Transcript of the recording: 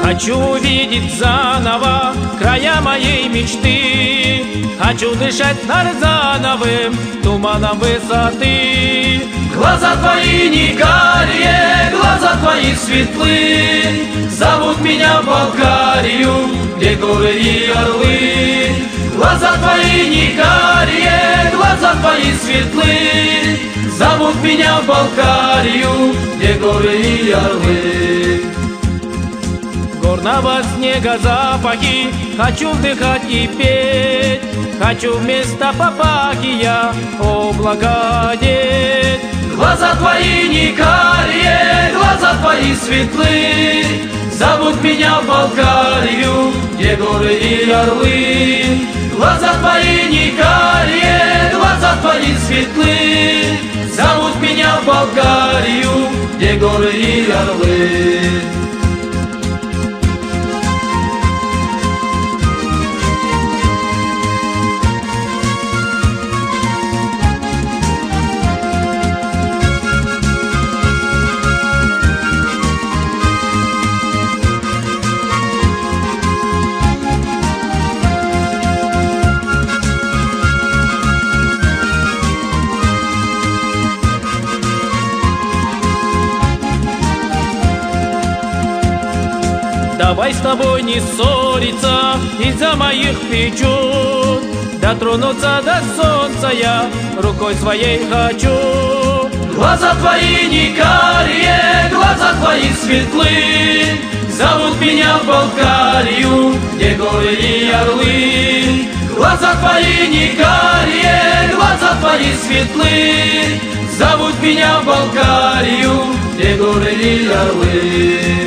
Хочу увидеть заново края моей мечты. Хочу дышать нарзановым туманом высоты. Глаза твои не карие, глаза твои светлы, зовут меня в Болгарию, где горы и орлы. Глаза твои не карие, глаза твои светлы, зовут меня в Болгарию, где горы и орлы. Горного снега запахи хочу вдыхать и петь. Хочу вместо папахи я облака одеть. Глаза твои не карие, глаза твои светлы, зовут меня в Болгарию, где горы и орлы. Глаза твои не карие, глаза твои светлы, зовут меня в Болгарию, где горы и орлы. Давай с тобой не ссориться из-за моих причуд. Дотронуться до солнца я рукой своей хочу. Глаза твои не карие, глаза твои светлы, зовут меня в Болгарию, где горы и орлы. Глаза твои не карие, глаза твои светлы, зовут меня в Болгарию, где горы и орлы.